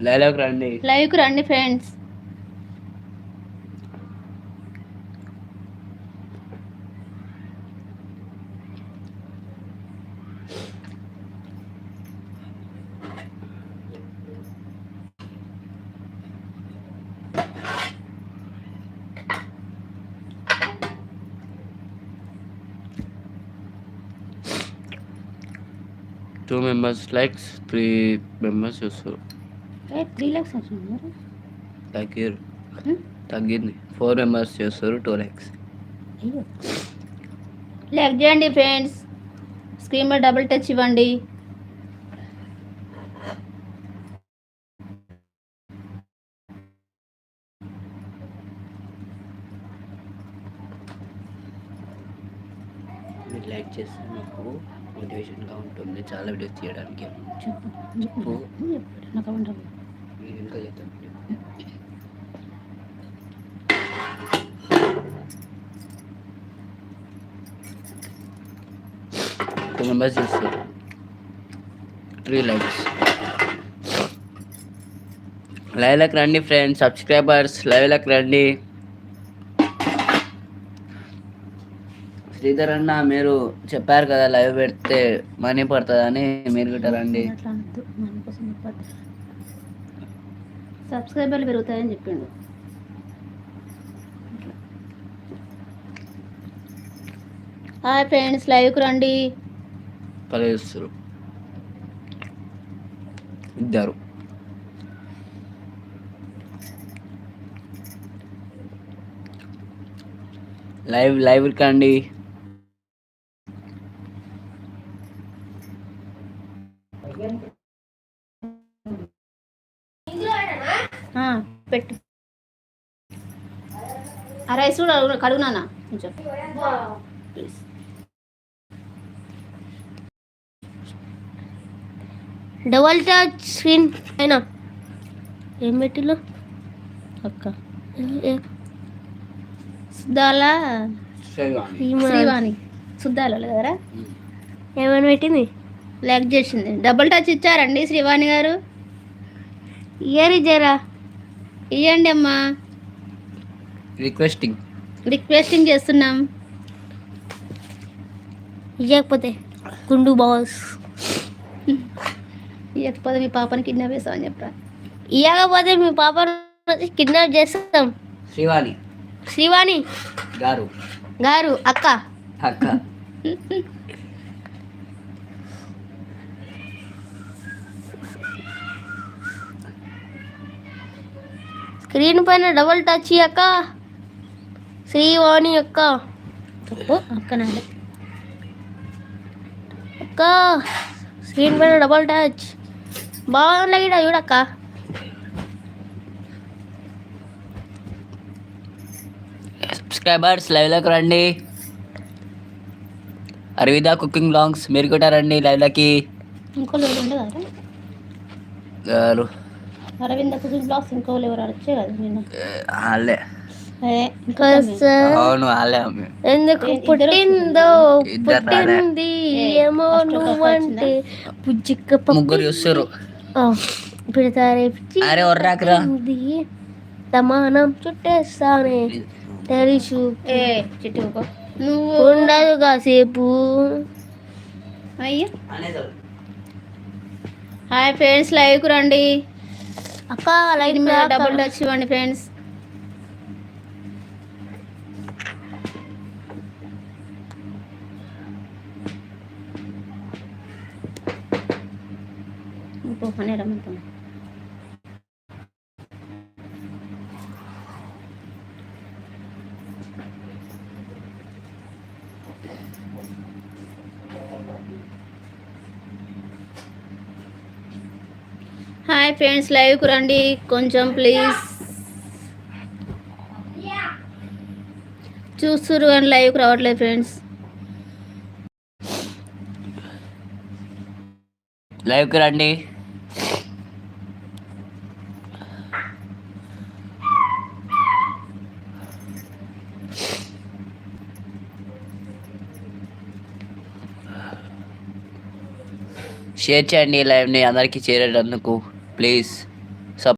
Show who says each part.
Speaker 1: లైవ్లోకి రండి.
Speaker 2: లైవ్కి రండి friends.
Speaker 1: Two members likes, 3 members చూస్తారు.
Speaker 2: 3 lakhs వచ్చింది.
Speaker 1: తగ్గింది. 4 మెంబర్స్ చేస్తారు, 2 lakhs.
Speaker 2: లైక్ చేయండి ఫ్రెండ్స్. స్క్రీన్ మీద డబుల్ టచ్ ఇవ్వండి.
Speaker 1: మీరు లైక్ చేస్తే నాకు మోటివేషన్గా ఉంటుంది చాలా వీడియోస్ చేయడానికి.
Speaker 2: చెప్పు.
Speaker 1: మీరు ఇంకా చెప్తాను. 2 మెంబర్స్ చూస్తారు, 3 likes. లైవ్లోకి రండి ఫ్రెండ్స్, సబ్స్క్రైబర్స్ లైవ్లోకి రండి. శ్రీధర్ అన్న మీరు చెప్పారు కదా లైవ్ పెడితే మనీ పడుతుందని, మీరు గిట్ట రండి.
Speaker 2: సబ్స్క్రైబర్లు పెరుగుతాయని చెప్పిండు. హాయ్ ఫ్రెండ్స్, లైవ్కి రండి.
Speaker 1: పలేస్తారు ఇద్దరు. లైవ్ కండి.
Speaker 2: పెట్టు. ఆ రైస్ కూడా కడుగునా కొంచెం ప్లీజ్. డబల్ టచ్ స్క్రీన్ అయినా ఏం పెట్టిలో అక్క సుద్దాల శ్రీవాణి సుద్దాల కదరా ఏమని పెట్టింది? లైక్ చేసింది. డబుల్ టచ్ ఇచ్చారండి శ్రీవాణి గారు. ఇయర్ జరా ఇవ్వండి అమ్మా. రిక్వెస్టింగ్ చేస్తున్నాం. ఇవ్వకపోతే గుండు బాస్, ఇవ్వకపోతే మీ పాపని కిడ్నాప్ చేస్తామని చెప్పరా. ఇవ్వకపోతే మీ పాపను కిడ్నాప్ చేస్తాం. శ్రీవాణి గారు అక్క. స్క్రీన్ పైన డబుల్ టచ్ అక్క. శ్రీవాణి అక్క. అక్క నాడే అక్క. స్క్రీన్ పైన డబుల్ టచ్ బాగుంది ఇక్కడ చూడక్క.
Speaker 1: సబ్స్క్రైబర్స్ లైవ్లోకి రండి. అరవింద కుకింగ్ బ్లాగ్స్ మీరు కూడా రండి లైవ్లోకి.
Speaker 2: ఇంకో ఎవరు ఉండదు
Speaker 1: గారు
Speaker 2: అరవింద కుకింగ్ బ్లాగ్స్ ఇంకో ఎవరు వచ్చే కదా నేను
Speaker 1: వాళ్ళే. అవును వాళ్ళే.
Speaker 2: ఎందుకు పుట్టిందో పుట్టింది ఏమో నువ్వంటే పుజ్జిక్క
Speaker 1: ముగ్గురు చూస్తారు.
Speaker 2: పెడతారే
Speaker 1: అరే ఒర్రాకరా
Speaker 2: సమానం చుట్టేస్తానే తెలుసు. నువ్వు ఉండదు కాసేపు. అయ్యా హాయ్ ఫ్రెండ్స్, లైవ్కి రండి అక్క. లైవ్ మీద డబుల్ టచ్ ఇవ్వండి ఫ్రెండ్స్. ఇంకోనే రమ్మంటాను. హాయ్ ఫ్రెండ్స్, లైవ్కి రండి కొంచెం ప్లీజ్. చూస్తున్నారు కానీ లైవ్కి రావట్లేదు ఫ్రెండ్స్.
Speaker 1: లైవ్కి రండి. షేర్ చేయండి లైవ్ని అందరికీ చేరేటందుకు ప్లీజ్.